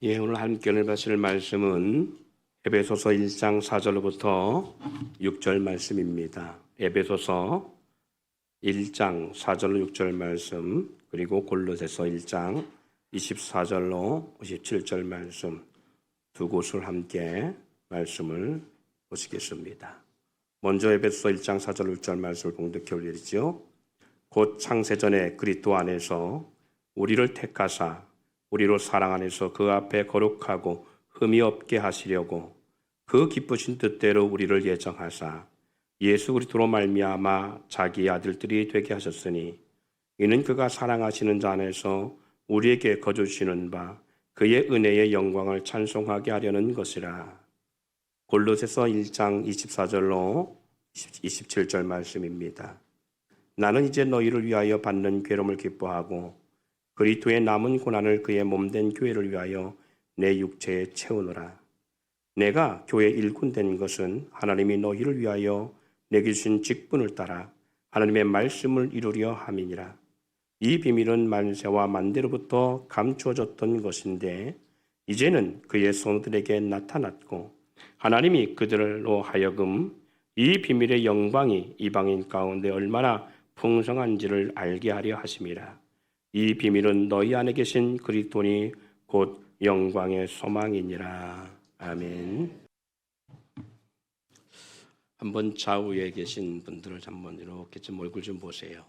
예, 오늘 함께 읽으실 말씀은 에베소서 1장 4절로부터 6절 말씀입니다. 에베소서 1장 4절로 6절 말씀, 그리고 골로새서 1장 24절로 57절 말씀 두 곳을 함께 말씀을 보시겠습니다. 먼저 에베소서 1장 4절 6절 말씀을 봉독해 올리죠. 곧 창세전에 그리스도 안에서 우리를 택하사 우리로 사랑 안에서 그 앞에 거룩하고 흠이 없게 하시려고 그 기쁘신 뜻대로 우리를 예정하사 예수 그리스도로 말미암아 자기의 아들들이 되게 하셨으니 이는 그가 사랑하시는 자 안에서 우리에게 거주시는 바 그의 은혜의 영광을 찬송하게 하려는 것이라. 골로새서 1장 24절로 27절 말씀입니다. 나는 이제 너희를 위하여 받는 괴로움을 기뻐하고 그리스도의 남은 고난을 그의 몸된 교회를 위하여 내 육체에 채우노라. 내가 교회 일꾼 된 것은 하나님이 너희를 위하여 내게 주신 직분을 따라 하나님의 말씀을 이루려 함이니라. 이 비밀은 만세와 만대로부터 감추어졌던 것인데 이제는 그의 성도들에게 나타났고 하나님이 그들로 하여금 이 비밀의 영광이 이방인 가운데 얼마나 풍성한지를 알게 하려 하심이라. 이 비밀은 너희 안에 계신 그리스도니 곧 영광의 소망이니라. 아멘. 한번 좌우에 계신 분들을 한번 이렇게 좀 얼굴 좀 보세요.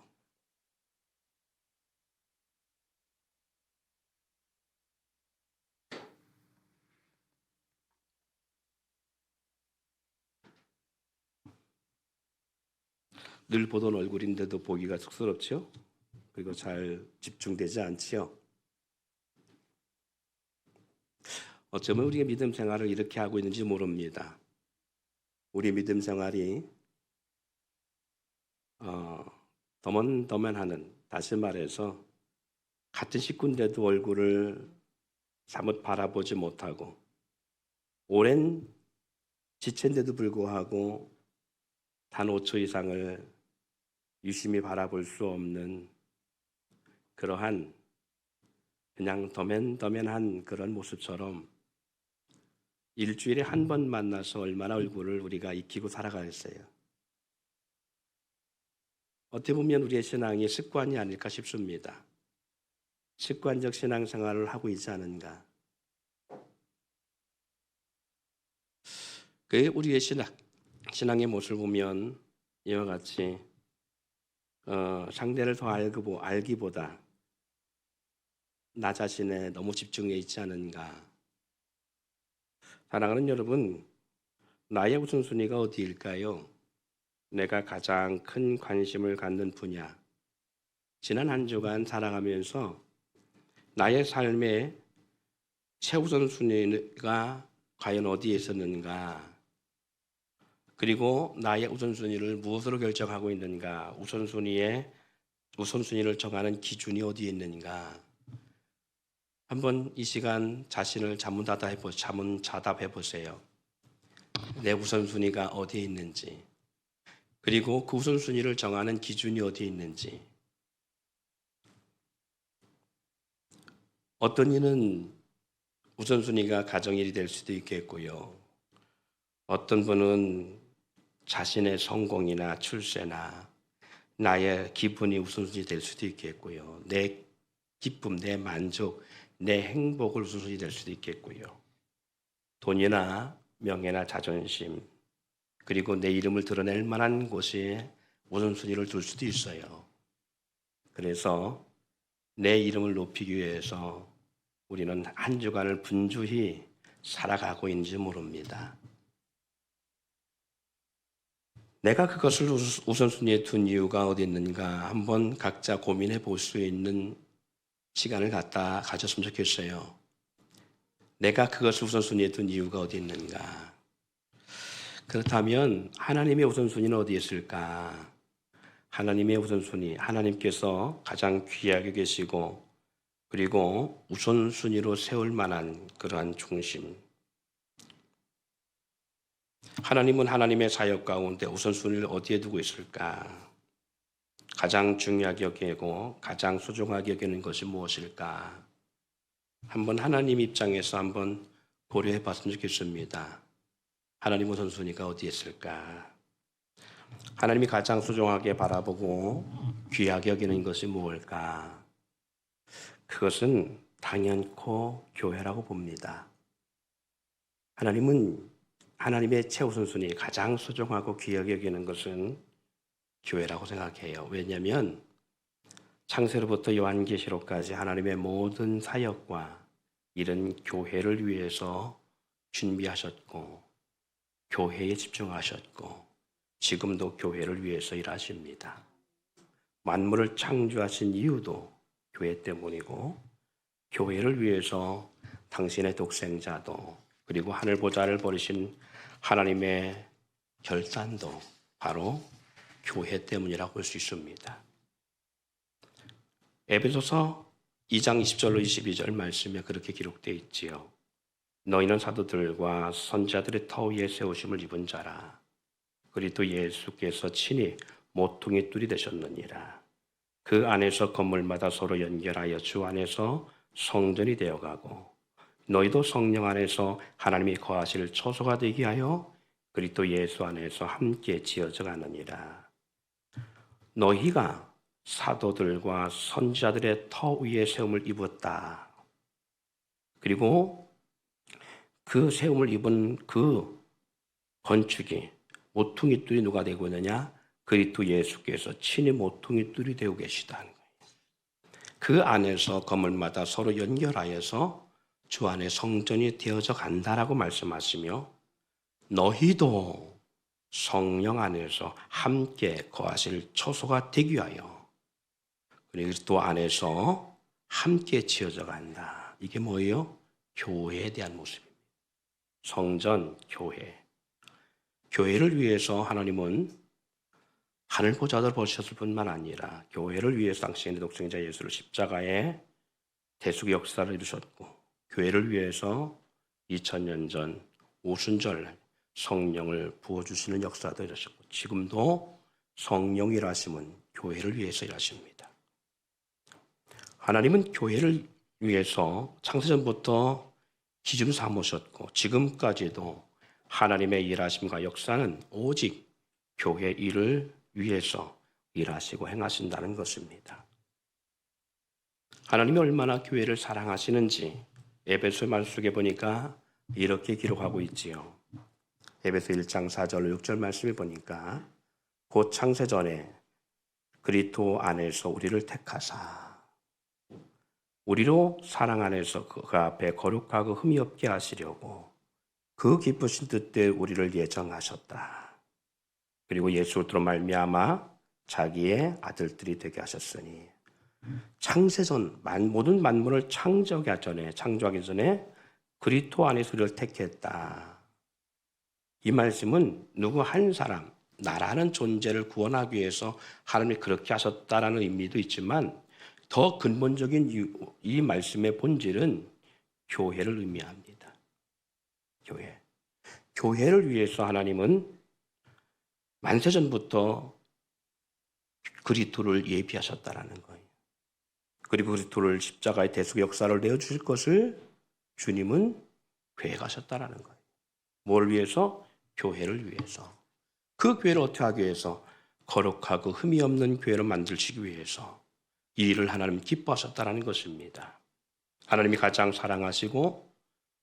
늘 보던 얼굴인데도 보기가 쑥스럽죠? 그리고 잘 집중되지 않지요? 어쩌면 우리의 믿음 생활을 이렇게 하고 있는지 모릅니다. 우리 믿음 생활이 더맨더맨하는, 다시 말해서 같은 식구인데도 얼굴을 사뭇 바라보지 못하고 오랜 지체인데도 불구하고 단 5초 이상을 유심히 바라볼 수 없는 그러한 그냥 더맨더맨한 그런 모습처럼 일주일에 한 번 만나서 얼마나 얼굴을 우리가 익히고 살아가겠어요. 어떻게 보면 우리의 신앙이 습관이 아닐까 싶습니다. 습관적 신앙생활을 하고 있지 않은가. 그 우리의 신앙의 모습을 보면 이와 같이 상대를 더 알기보다 나 자신에 너무 집중해 있지 않은가. 사랑하는 여러분, 나의 우선순위가 어디일까요? 내가 가장 큰 관심을 갖는 분야. 지난 한 주간 살아가면서 나의 삶의 최우선순위가 과연 어디에 있었는가? 그리고 나의 우선순위를 무엇으로 결정하고 있는가? 우선순위를 정하는 기준이 어디에 있는가? 한번 이 시간 자신을 자문자답해 보세요. 내 우선순위가 어디에 있는지, 그리고 그 우선순위를 정하는 기준이 어디에 있는지. 어떤 이는 우선순위가 가정일이 될 수도 있겠고요. 어떤 분은 자신의 성공이나 출세나 나의 기분이 우선순위 될 수도 있겠고요. 내 기쁨, 내 만족, 내 행복을 우선순위 될 수도 있겠고요. 돈이나 명예나 자존심, 그리고 내 이름을 드러낼 만한 곳에 우선순위를 둘 수도 있어요. 그래서 내 이름을 높이기 위해서 우리는 한 주간을 분주히 살아가고 있는지 모릅니다. 내가 그것을 우선순위에 둔 이유가 어디 있는가 한번 각자 고민해 볼 수 있는 시간을 가졌으면 좋겠어요. 내가 그것을 우선순위에 둔 이유가 어디 있는가? 그렇다면 하나님의 우선순위는 어디에 있을까? 하나님의 우선순위, 하나님께서 가장 귀하게 계시고 그리고 우선순위로 세울 만한 그러한 중심. 하나님은 하나님의 사역 가운데 우선순위를 어디에 두고 있을까? 가장 중요하게 여기고 가장 소중하게 여기는 것이 무엇일까? 한번 하나님 입장에서 한번 고려해 봤으면 좋겠습니다. 하나님은 선순위가 어디에 있을까? 하나님이 가장 소중하게 바라보고 귀하게 여기는 것이 무엇일까? 그것은 당연코 교회라고 봅니다. 하나님은 하나님의 최우선순위 가장 소중하고 귀하게 여기는 것은 교회라고 생각해요. 왜냐하면 창세로부터 요한계시록까지 하나님의 모든 사역과 일은 교회를 위해서 준비하셨고 교회에 집중하셨고 지금도 교회를 위해서 일하십니다. 만물을 창조하신 이유도 교회 때문이고 교회를 위해서 당신의 독생자도 그리고 하늘 보좌를 버리신 하나님의 결단도 바로 교회 때문이라고 볼 수 있습니다. 에베소서 2장 20절로 22절 말씀에 그렇게 기록되어 있지요. 너희는 사도들과 선지자들의 터 위에 세우심을 입은 자라. 그리스도 예수께서 친히 모퉁이 뚫이 되셨느니라. 그 안에서 건물마다 서로 연결하여 주 안에서 성전이 되어가고 너희도 성령 안에서 하나님이 거하실 처소가 되게 하여 그리스도 예수 안에서 함께 지어져 가느니라. 너희가 사도들과 선지자들의 터 위에 세움을 입었다. 그리고 그 세움을 입은 그 건축이 모퉁이 뚫이 누가 되고 있느냐? 그리스도 예수께서 친히 모퉁이 뚫이 되고 계시다는 거예요. 그 안에서 건물마다 서로 연결하여서 주 안에 성전이 되어져 간다라고 말씀하시며 너희도 성령 안에서 함께 거하실 처소가 되기 위하여 그리스도 안에서 함께 지어져 간다. 이게 뭐예요? 교회에 대한 모습입니다. 성전, 교회. 교회를 위해서 하나님은 하늘 보좌를 버리셨을 뿐만 아니라 교회를 위해서 당신의 독생자 예수를 십자가에 대속의 역사를 이루셨고 교회를 위해서 2000년 전 오순절 성령을 부어주시는 역사도 이루셨고 지금도 성령 일하심은 교회를 위해서 일하십니다. 하나님은 교회를 위해서 창세전부터 기준 삼으셨고 지금까지도 하나님의 일하심과 역사는 오직 교회 일을 위해서 일하시고 행하신다는 것입니다. 하나님이 얼마나 교회를 사랑하시는지 에베소 말씀 속에 보니까 이렇게 기록하고 있지요. 에베소 1장 4절 6절 말씀에 보니까 곧 창세전에 그리스도 안에서 우리를 택하사 우리로 사랑 안에서 그 앞에 거룩하고 흠이 없게 하시려고 그 기쁘신 뜻대로 우리를 예정하셨다. 그리고 예수로 말미암아 자기의 아들들이 되게 하셨으니 창세전 모든 만물을 창조하기 전에 그리스도 안에서 우리를 택했다. 이 말씀은 누구 한 사람, 나라는 존재를 구원하기 위해서 하나님이 그렇게 하셨다라는 의미도 있지만 더 근본적인 이 말씀의 본질은 교회를 의미합니다. 교회. 교회를 위해서 하나님은 만세전부터 그리스도를 예비하셨다라는 거예요. 그리고 그리스도를 십자가의 대속의 역사를 내어주실 것을 주님은 계획하셨다라는 거예요. 뭘 위해서? 교회를 위해서. 그 교회를 어떻게 하기 위해서? 거룩하고 흠이 없는 교회를 만드시기 위해서 이 일을 하나님 기뻐하셨다는 것입니다. 하나님이 가장 사랑하시고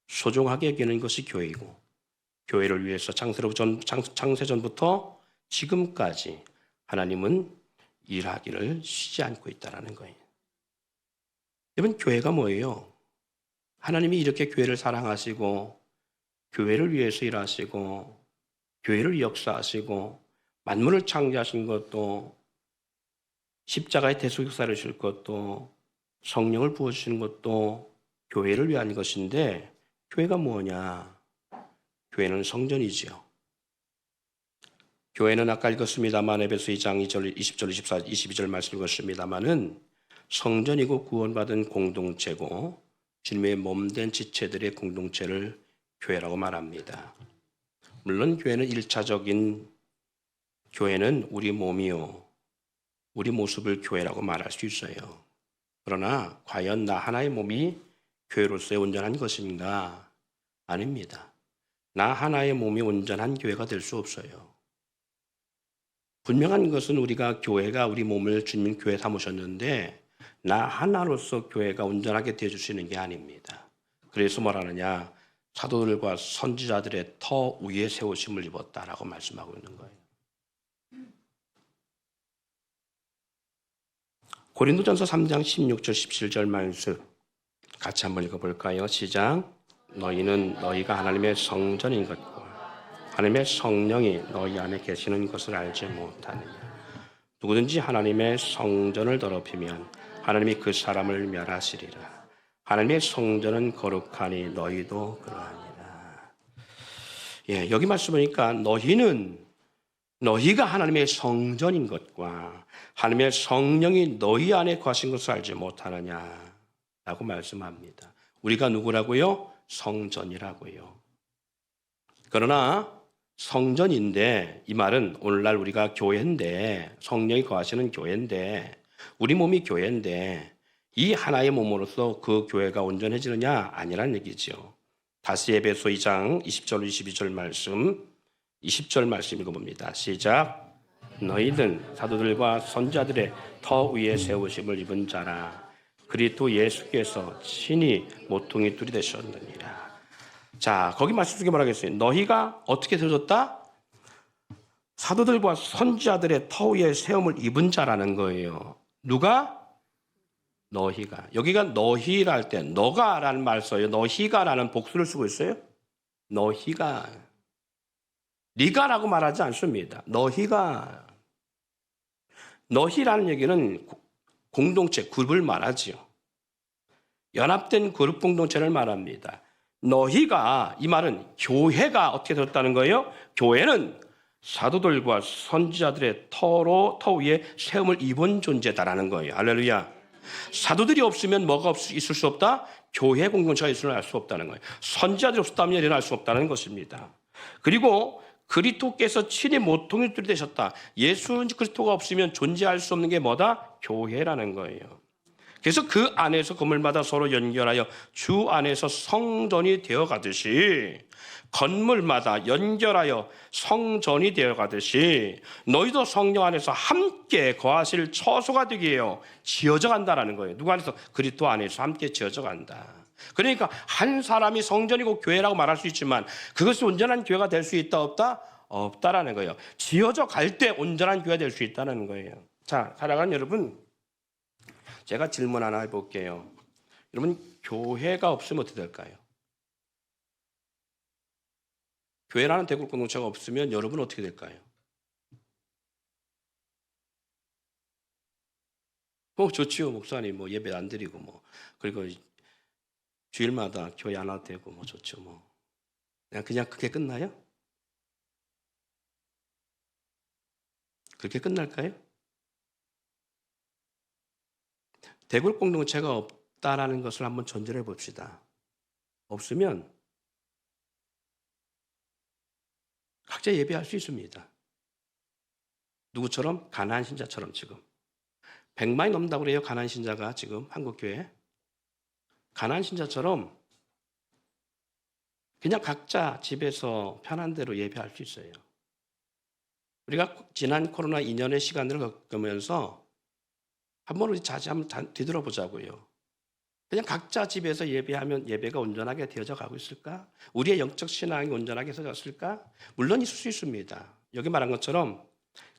소중하게 여기는 것이 교회이고 교회를 위해서 창세전부터 지금까지 하나님은 일하기를 쉬지 않고 있다는 거예요. 여러분 교회가 뭐예요? 하나님이 이렇게 교회를 사랑하시고 교회를 위해서 일하시고 교회를 역사하시고 만물을 창조하신 것도 십자가의 대속 역사를 주실 것도 성령을 부어주시는 것도 교회를 위한 것인데 교회가 뭐냐? 교회는 성전이지요. 교회는 아까 읽었습니다만 에베소 2장 2절, 20절, 24, 22절 말씀 읽었습니다마는 성전이고 구원받은 공동체고 주님의 몸된 지체들의 공동체를 교회라고 말합니다. 물론 교회는 1차적인 교회는 우리 몸이요. 우리 모습을 교회라고 말할 수 있어요. 그러나 과연 나 하나의 몸이 교회로서의 온전한 것인가? 아닙니다. 나 하나의 몸이 온전한 교회가 될 수 없어요. 분명한 것은 우리가 교회가 우리 몸을 주님 교회 삼으셨는데 나 하나로서 교회가 온전하게 되어줄 수 있는 게 아닙니다. 그래서 뭐라느냐? 사도들과 선지자들의 터 위에 세우심을 입었다라고 말씀하고 있는 거예요. 고린도전서 3장 16절 17절 말씀 같이 한번 읽어볼까요? 시작. 너희는 너희가 하나님의 성전인 것과 하나님의 성령이 너희 안에 계시는 것을 알지 못하느냐. 누구든지 하나님의 성전을 더럽히면 하나님이 그 사람을 멸하시리라. 하나님의 성전은 거룩하니 너희도 그러하니라. 예, 여기 말씀 보니까 너희가 하나님의 성전인 것과 하나님의 성령이 너희 안에 거하신 것을 알지 못하느냐라고 말씀합니다. 우리가 누구라고요? 성전이라고요. 그러나 성전인데 이 말은 오늘날 우리가 교회인데 성령이 거하시는 교회인데 우리 몸이 교회인데 이 하나의 몸으로서 그 교회가 온전해지느냐? 아니란 얘기죠. 다시 에베소 2장 20절 22절 말씀 20절 말씀 읽어봅니다. 시작. 너희는 사도들과 선지자들의 터 위에 세우심을 입은 자라. 그리스도 예수께서 친히 모퉁이 뚫이 되셨느니라. 자, 거기 말씀 중에 뭐라 했어요? 너희가 어떻게 세워졌다? 사도들과 선지자들의 터 위에 세움을 입은 자라는 거예요. 누가? 너희가. 여기가 너희라 할 때 너가라는 말 써요. 너희가라는 복수를 쓰고 있어요. 너희가. 네가라고 말하지 않습니다. 너희가. 너희라는 얘기는 공동체, 그룹을 말하지요. 연합된 그룹 공동체를 말합니다. 너희가, 이 말은 교회가 어떻게 되었다는 거예요? 교회는 사도들과 선지자들의 터 위에 세움을 입은 존재다라는 거예요. 할렐루야. 사도들이 없으면 뭐가 있을 수 없다? 교회 공동체가 일어날 수 없다는 거예요. 선지자들이 없었다면 일어날 수 없다는 것입니다. 그리고 그리스도께서 친히 모퉁이 뚫이 되셨다. 예수 그리스도가 없으면 존재할 수 없는 게 뭐다? 교회라는 거예요. 그래서 그 안에서 건물마다 서로 연결하여 주 안에서 성전이 되어가듯이 건물마다 연결하여 성전이 되어가듯이 너희도 성령 안에서 함께 거하실 처소가 되게 해요. 지어져 간다라는 거예요. 누구 안에서? 그리스도 안에서 함께 지어져 간다. 그러니까 한 사람이 성전이고 교회라고 말할 수 있지만 그것이 온전한 교회가 될 수 있다 없다? 없다라는 거예요. 지어져 갈 때 온전한 교회가 될 수 있다는 거예요. 자, 사랑하는 여러분, 제가 질문 하나 해볼게요. 여러분, 교회가 없으면 어떻게 될까요? 교회라는 대국 공동체가 없으면 여러분 어떻게 될까요? 좋지요, 목사님. 예배 안 드리고 그리고 주일마다 교회 안 와도 되고 좋죠. 그냥 그게 끝나요? 그렇게 끝날까요? 대굴 공동체가 없다라는 것을 한번 전제해 봅시다. 없으면 각자 예배할 수 있습니다. 누구처럼? 가나안 신자처럼 지금 100만이 넘는다고 그래요. 가나안 신자가 지금 한국교회. 가나안 신자처럼 그냥 각자 집에서 편한 대로 예배할 수 있어요. 우리가 지난 코로나 2년의 시간을 겪으면서 한번 우리 자주 한번 뒤돌아보자고요. 그냥 각자 집에서 예배하면 예배가 온전하게 되어져 가고 있을까? 우리의 영적 신앙이 온전하게 되어졌을까? 물론 있을 수 있습니다. 여기 말한 것처럼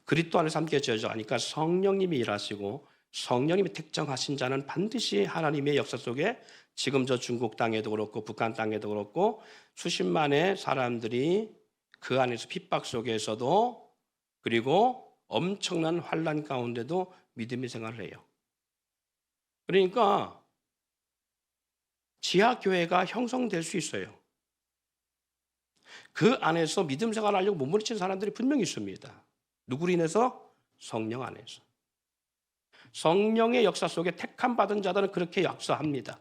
그리스도 안에서 함께 지어져 가니까 성령님이 일하시고 성령님이 택정하신 자는 반드시 하나님의 역사 속에 지금 저 중국 땅에도 그렇고 북한 땅에도 그렇고 수십만의 사람들이 그 안에서 핍박 속에서도 그리고 엄청난 환난 가운데도 믿음의 생활을 해요. 그러니까 지하교회가 형성될 수 있어요. 그 안에서 믿음 생활을 하려고 몸부림치는 사람들이 분명히 있습니다. 누구로 인해서? 성령 안에서. 성령의 역사 속에 택함 받은 자들은 그렇게 역사합니다.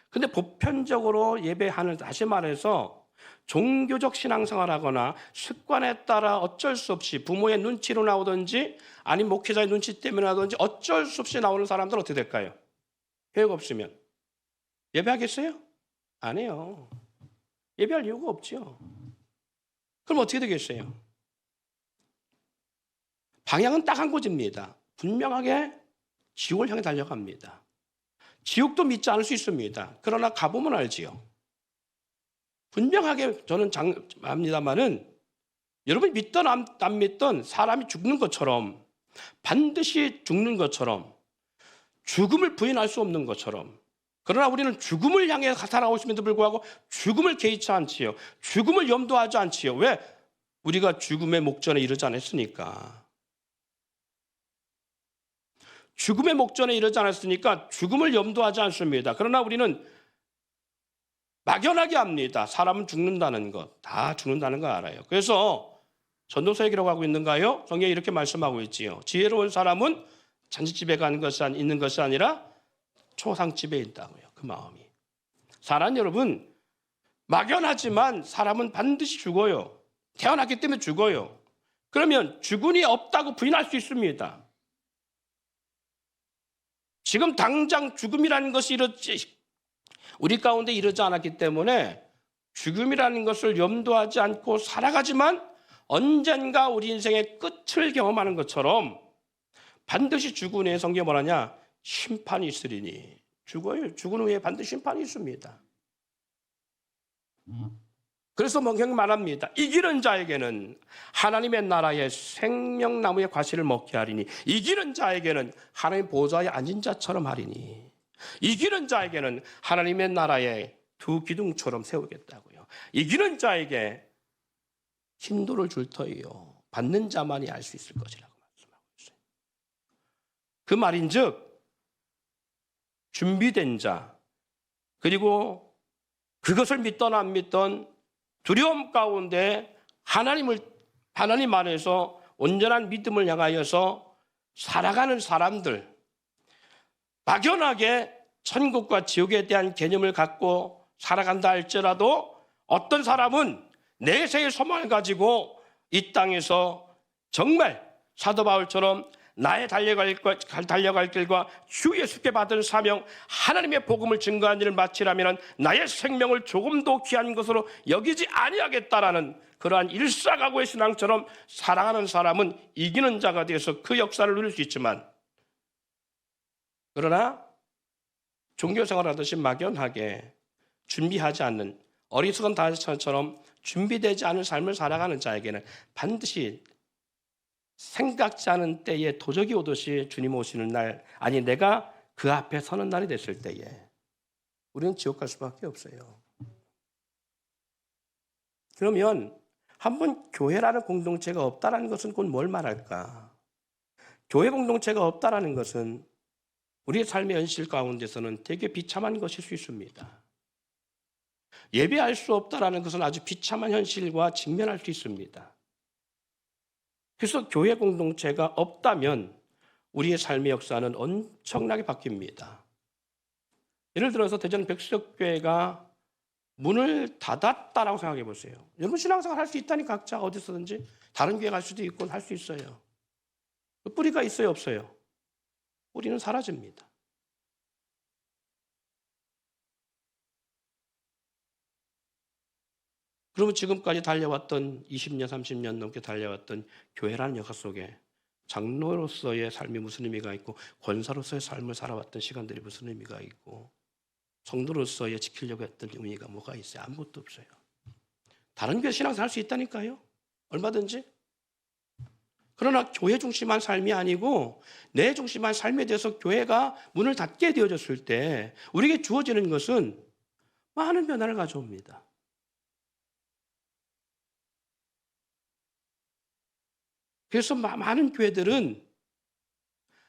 근데 보편적으로 예배하는, 다시 말해서 종교적 신앙생활하거나 습관에 따라 어쩔 수 없이 부모의 눈치로 나오든지 아니면 목회자의 눈치 때문에 나오든지 어쩔 수 없이 나오는 사람들은 어떻게 될까요? 교회가 없으면. 예배하겠어요? 안 해요. 예배할 이유가 없죠. 그럼 어떻게 되겠어요? 방향은 딱 한 곳입니다. 분명하게 지옥을 향해 달려갑니다. 지옥도 믿지 않을 수 있습니다. 그러나 가보면 알지요. 분명하게 저는 압니다만은 여러분이 믿든 안 믿든 사람이 죽는 것처럼 반드시 죽는 것처럼 죽음을 부인할 수 없는 것처럼 그러나 우리는 죽음을 향해 살아가고 있음에도 불구하고 죽음을 개의치 않지요. 죽음을 염두하지 않지요. 왜? 우리가 죽음의 목전에 이르지 않았으니까. 죽음의 목전에 이르지 않았으니까 죽음을 염두하지 않습니다. 그러나 우리는 막연하게 합니다. 사람은 죽는다는 것. 다 죽는다는 거 알아요. 그래서 전도서에 기록하고 있는가요? 성경이 이렇게 말씀하고 있지요. 지혜로운 사람은 잔치집에 있는 것이 아니라 초상집에 있다고요. 그 마음이. 사랑 여러분, 막연하지만 사람은 반드시 죽어요. 태어났기 때문에 죽어요. 그러면 죽음이 없다고 부인할 수 있습니다. 지금 당장 죽음이라는 것이 우리 가운데 이르지 않았기 때문에 죽음이라는 것을 염두하지 않고 살아가지만 언젠가 우리 인생의 끝을 경험하는 것처럼 반드시 죽은 후에 성경에 뭐라냐? 심판이 있으리니. 죽어요. 죽은 후에 반드시 심판이 있습니다. 그래서 성경이 말합니다. 이기는 자에게는 하나님의 나라의 생명나무의 과실을 먹게 하리니 이기는 자에게는 하나님의 보좌에 앉은 자처럼 하리니 이기는 자에게는 하나님의 나라의 두 기둥처럼 세우겠다고요. 이기는 자에게 힘도를 줄 터이요. 받는 자만이 알 수 있을 것이라고 말씀하고 있어요. 그 말인즉 준비된 자 그리고 그것을 믿던 안 믿던 두려움 가운데 하나님 안에서 온전한 믿음을 향하여서 살아가는 사람들 막연하게 천국과 지옥에 대한 개념을 갖고 살아간다 할지라도 어떤 사람은 내세의 소망을 가지고 이 땅에서 정말 사도 바울처럼 나의 달려갈 길과 주 예수께 받은 사명 하나님의 복음을 증거한 일을 마치라면 나의 생명을 조금도 귀한 것으로 여기지 아니하겠다라는 그러한 일사각오의 신앙처럼 살아가는 사람은 이기는 자가 되어서 그 역사를 누릴 수 있지만 그러나 종교생활 하듯이 막연하게 준비하지 않는 어리석은 다윗처럼 준비되지 않은 삶을 살아가는 자에게는 반드시 생각지 않은 때에 도적이 오듯이 주님 오시는 날 아니 내가 그 앞에 서는 날이 됐을 때에 우리는 지옥 갈 수밖에 없어요. 그러면 한번 교회라는 공동체가 없다라는 것은 곧 뭘 말할까? 교회 공동체가 없다라는 것은 우리의 삶의 현실 가운데서는 되게 비참한 것일 수 있습니다. 예배할 수 없다라는 것은 아주 비참한 현실과 직면할 수 있습니다. 그래서 교회 공동체가 없다면 우리의 삶의 역사는 엄청나게 바뀝니다. 예를 들어서 대전 백석교회가 문을 닫았다라고 생각해 보세요. 여러분 신앙생활 할 수 있다니 각자 어디서든지 다른 교회 갈 수도 있고 할 수 있어요. 뿌리가 있어요 없어요? 뿌리는 사라집니다. 그러면 지금까지 달려왔던 20년, 30년 넘게 달려왔던 교회라는 역사 속에 장로로서의 삶이 무슨 의미가 있고 권사로서의 삶을 살아왔던 시간들이 무슨 의미가 있고 성도로서의 지키려고 했던 의미가 뭐가 있어요? 아무것도 없어요. 다른 교회 신앙생활 할 수 있다니까요. 얼마든지. 그러나 교회 중심한 삶이 아니고 내 중심한 삶에 대해서 교회가 문을 닫게 되어졌을 때 우리에게 주어지는 것은 많은 변화를 가져옵니다. 그래서 많은 교회들은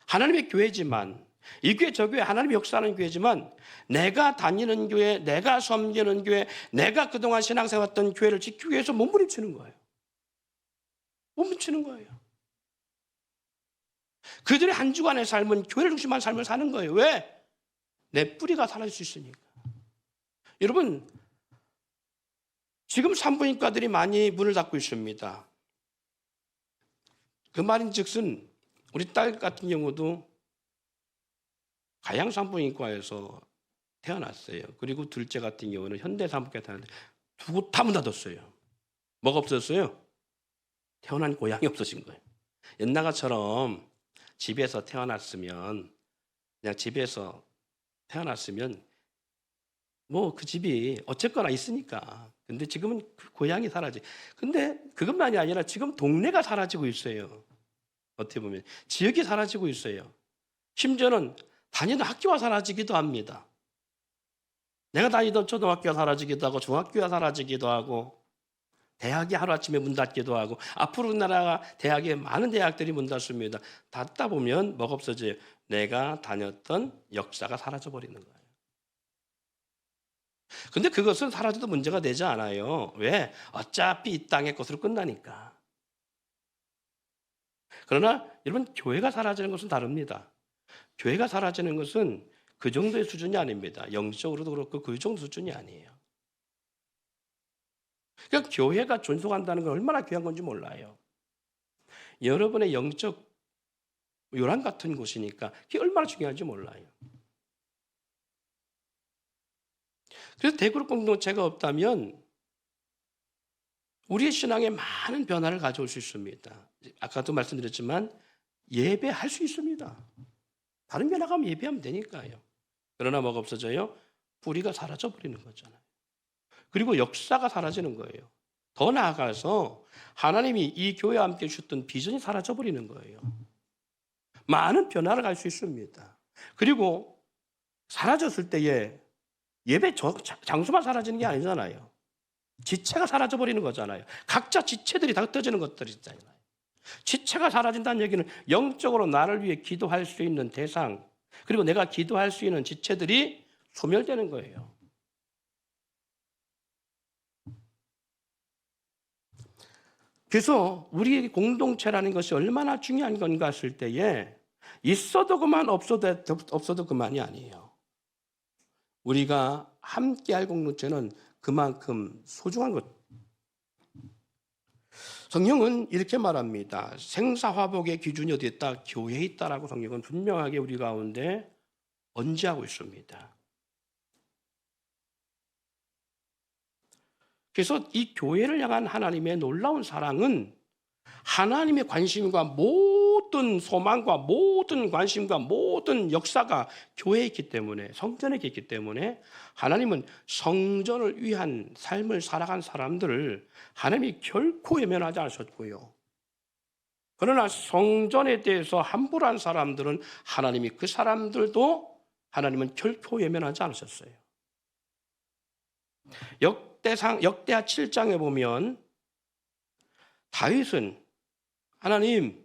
하나님의 교회지만 이 교회 저 교회 하나님이 역사하는 교회지만 내가 다니는 교회, 내가 섬기는 교회, 내가 그동안 신앙생활 했던 교회를 지키기 위해서 몸부림치는 거예요. 몸부림치는 거예요. 그들의 한 주간의 삶은 교회를 중심한 삶을 사는 거예요. 왜? 내 뿌리가 사라질 수 있으니까. 여러분 지금 산부인과들이 많이 문을 닫고 있습니다. 그 말인즉슨 우리 딸 같은 경우도 가양산부인과에서 태어났어요. 그리고 둘째 같은 경우는 현대사무국에 태어났는데 두고 다 문 닫았어요. 뭐가 없었어요? 태어난 고향이 없어진 거예요. 옛날처럼 집에서 태어났으면 그냥 집에서 태어났으면 뭐 그 집이 어쨌거나 있으니까. 근데 지금은 그 고향이 사라지. 근데 그것만이 아니라 지금 동네가 사라지고 있어요. 어떻게 보면 지역이 사라지고 있어요. 심지어는 다니는 학교가 사라지기도 합니다. 내가 다니던 초등학교가 사라지기도 하고 중학교가 사라지기도 하고 대학이 하루아침에 문 닫기도 하고 앞으로 우리나라 대학에 많은 대학들이 문 닫습니다. 닫다 보면 뭐가 없어져요? 내가 다녔던 역사가 사라져 버리는 거예요. 근데 그것은 사라져도 문제가 되지 않아요. 왜? 어차피 이 땅의 것으로 끝나니까. 그러나 여러분 교회가 사라지는 것은 다릅니다. 교회가 사라지는 것은 그 정도의 수준이 아닙니다. 영적으로도 그렇고 그 정도 수준이 아니에요. 그러니까 교회가 존속한다는 건 얼마나 귀한 건지 몰라요. 여러분의 영적 요람 같은 곳이니까 그게 얼마나 중요한지 몰라요. 그래서 대그룹 공동체가 없다면 우리의 신앙에 많은 변화를 가져올 수 있습니다. 아까도 말씀드렸지만 예배할 수 있습니다. 다른 교회 나가면 예배하면 되니까요. 그러나 뭐가 없어져요? 뿌리가 사라져 버리는 거잖아요. 그리고 역사가 사라지는 거예요. 더 나아가서 하나님이 이 교회와 함께 주셨던 비전이 사라져 버리는 거예요. 많은 변화를 갈 수 있습니다. 그리고 사라졌을 때에 예배 장소만 사라지는 게 아니잖아요. 지체가 사라져 버리는 거잖아요. 각자 지체들이 다 흩어지는 것들이 있잖아요. 지체가 사라진다는 얘기는 영적으로 나를 위해 기도할 수 있는 대상, 그리고 내가 기도할 수 있는 지체들이 소멸되는 거예요. 그래서 우리 공동체라는 것이 얼마나 중요한 건가 했을 때에 있어도 그만 없어도 그만이 아니에요. 우리가 함께할 공동체는 그만큼 소중한 것. 성경은 이렇게 말합니다. 생사화복의 기준이 어디 있다? 교회에 있다라고 성경은 분명하게 우리 가운데 언지하고 있습니다. 그래서 이 교회를 향한 하나님의 놀라운 사랑은 하나님의 관심과 모든 소망과 모든 관심과 모든 역사가 교회에 있기 때문에, 성전에 있기 때문에 하나님은 성전을 위한 삶을 살아간 사람들을 하나님이 결코 외면하지 않으셨고요. 그러나 성전에 대해서 함부로 한 사람들은 하나님이 그 사람들도 하나님은 결코 외면하지 않으셨어요. 역대하 7장에 보면 다윗은 하나님,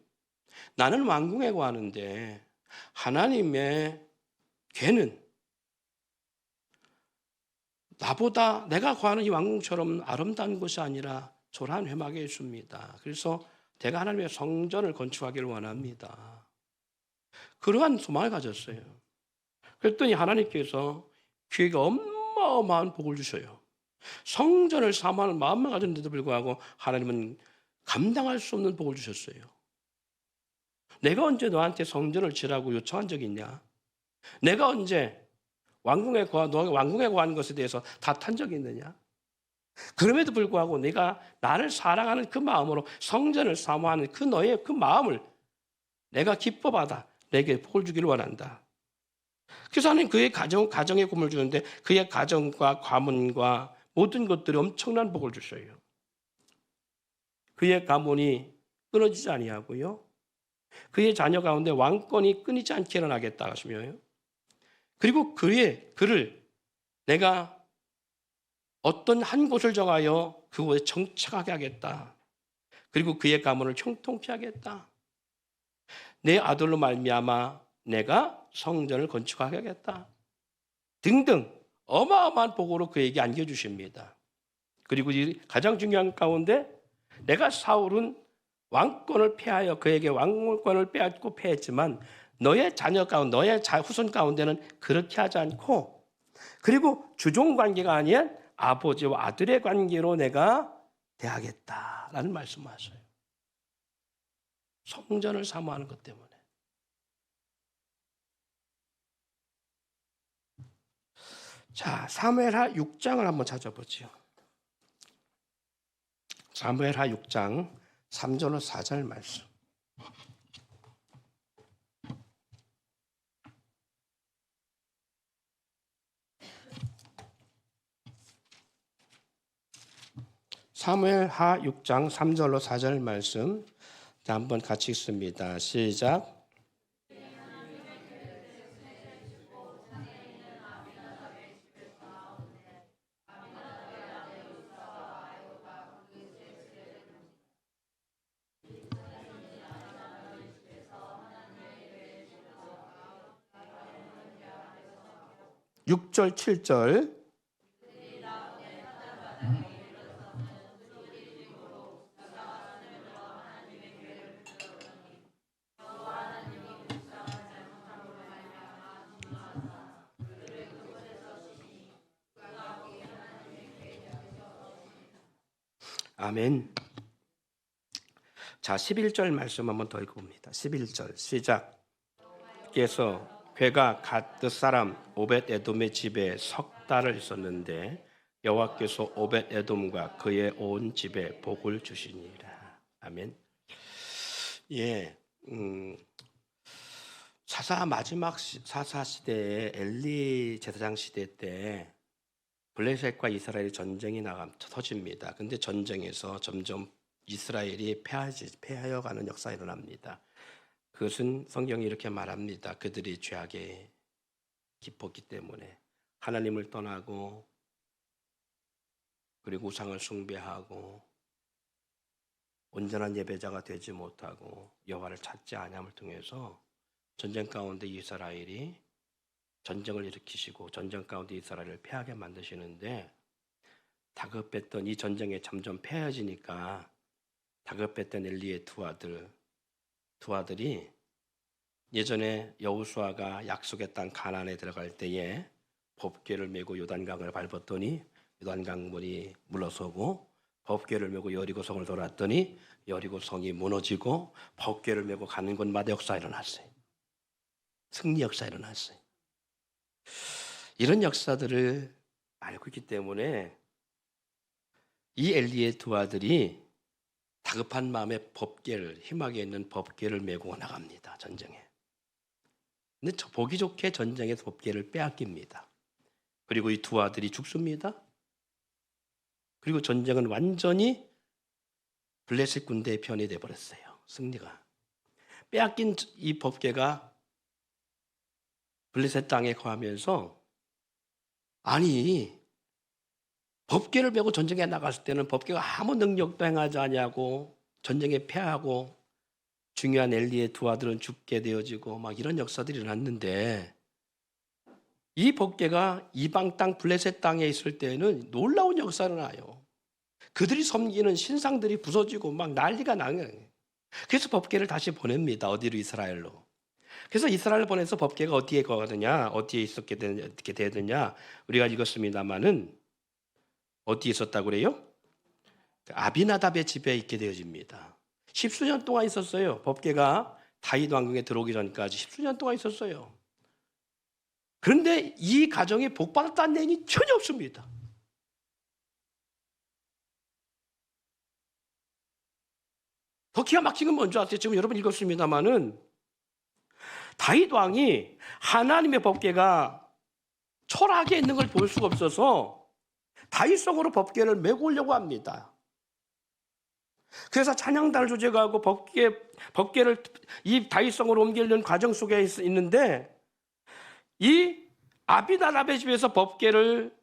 나는 왕궁에 거하는데 하나님의 괴는 나보다 내가 거하는 이 왕궁처럼 아름다운 것이 아니라 초라한 회막에 있습니다. 그래서 내가 하나님의 성전을 건축하기를 원합니다. 그러한 소망을 가졌어요. 그랬더니 하나님께서 그에게 어마어마한 복을 주셔요. 성전을 사모하는 마음만 가졌는데도 불구하고 하나님은 감당할 수 없는 복을 주셨어요. 내가 언제 너한테 성전을 지라고 요청한 적이 있냐? 내가 언제 너가 왕궁에 거한 것에 대해서 다탄 적이 있느냐? 그럼에도 불구하고 내가 나를 사랑하는 그 마음으로 성전을 사모하는 그 너의 그 마음을 내가 기뻐받아 내게 복을 주기를 원한다. 그래서 하나님 그의 가정에 복을 주는데 그의 가정과 가문과 모든 것들이 엄청난 복을 주셔요. 그의 가문이 끊어지지 아니하고요. 그의 자녀 가운데 왕권이 끊이지 않게 일어나겠다 하시며요. 그리고 그를 내가 어떤 한 곳을 정하여 그곳에 정착하게 하겠다. 그리고 그의 가문을 형통케 하겠다. 내 아들로 말미암아 내가 성전을 건축하게 하겠다. 등등 어마어마한 복으로 그에게 안겨주십니다. 그리고 가장 중요한 가운데 내가 사울은 왕권을 패하여 그에게 왕권을 빼앗고 패했지만 너의 자녀 가운데 너의 후손 가운데는 그렇게 하지 않고 그리고 주종 관계가 아닌 아버지와 아들의 관계로 내가 대하겠다라는 말씀하셔요. 성전을 사모하는 것 때문에. 자, 사무엘하 6장을 한번 찾아보죠. 사무엘하 6장 3절로 4절 말씀. 사무엘하 6장 3절로 4절 말씀. 자, 한번 같이 읽습니다. 시작. 6절, 7절. 아멘. 자, 11절 말씀 한번 더 읽어봅니다. 11절 시작. 께서 괴가 갓드 사람 오벳 에돔의 집에 석 달을 있었는데 여호와께서 오벳 에돔과 그의 온 집에 복을 주시니라. 아멘. 예, 마지막 사사 시대에 엘리 제사장 시대 때 블레셋과 이스라엘이 전쟁이 터집니다. 근데 전쟁에서 점점 이스라엘이 패하여 가는 역사가 일어납니다. 그것은 성경이 이렇게 말합니다. 그들이 죄악에 깊었기 때문에 하나님을 떠나고 그리고 우상을 숭배하고 온전한 예배자가 되지 못하고 여호와를 찾지 아니함을 통해서 전쟁 가운데 이스라엘이 전쟁을 일으키시고 전쟁 가운데 이스라엘을 패하게 만드시는데 다급했던 이 전쟁에 점점 패해지니까 다급했던 엘리의 두 아들이 예전에 여호수아가 약속의 땅 가나안에 들어갈 때에 법궤를 메고 요단강을 밟았더니 요단강물이 물러서고 법궤를 메고 여리고성을 돌았더니 여리고성이 무너지고 법궤를 메고 가는 곳마다 역사가 일어났어요. 승리 역사가 일어났어요. 이런 역사들을 알고 있기 때문에 이 엘리의 두 아들이 다급한 마음에 희망에 있는 법궤를 메고 나갑니다. 전쟁에. 근데 보기 좋게 전쟁에서 법궤를 빼앗깁니다. 그리고 이 두 아들이 죽습니다. 그리고 전쟁은 완전히 블레셋 군대의 편이 되어버렸어요. 승리가. 빼앗긴 이 법궤가 블레셋 땅에 거하면서 법궤를 메고 전쟁에 나갔을 때는 법궤가 아무 능력도 행하지 않냐고 전쟁에 패하고 중요한 엘리의 두 아들은 죽게 되어지고 막 이런 역사들이 일어났는데 이 법궤가 이방 땅 블레셋 땅에 있을 때는 놀라운 역사가 일어나요. 그들이 섬기는 신상들이 부서지고 막 난리가 나요. 그래서 법궤를 다시 보냅니다. 어디로? 이스라엘로. 그래서 이스라엘 보내서 법궤가 어디에 거하느냐, 어디에 있었게 되느냐, 어떻게 되느냐 우리가 읽었습니다마는 어디에 있었다고 그래요? 아비나답의 집에 있게 되어집니다. 십수년 동안 있었어요. 법궤가 다윗 왕궁에 들어오기 전까지 십수년 동안 있었어요. 그런데 이 가정이 복받았다는 내용이 전혀 없습니다. 더 기가 막힌 건 뭔지 아세요? 지금 여러분 읽었습니다마는 다윗 왕이 하나님의 법궤가 초라하게 있는 걸 볼 수가 없어서 다윗성으로 법궤를 메고 오려고 합니다. 그래서 찬양단을 조직하고 법궤를 이 다윗성으로 옮기려는 과정 속에 있는데 이 아비나답의 집에서 법궤를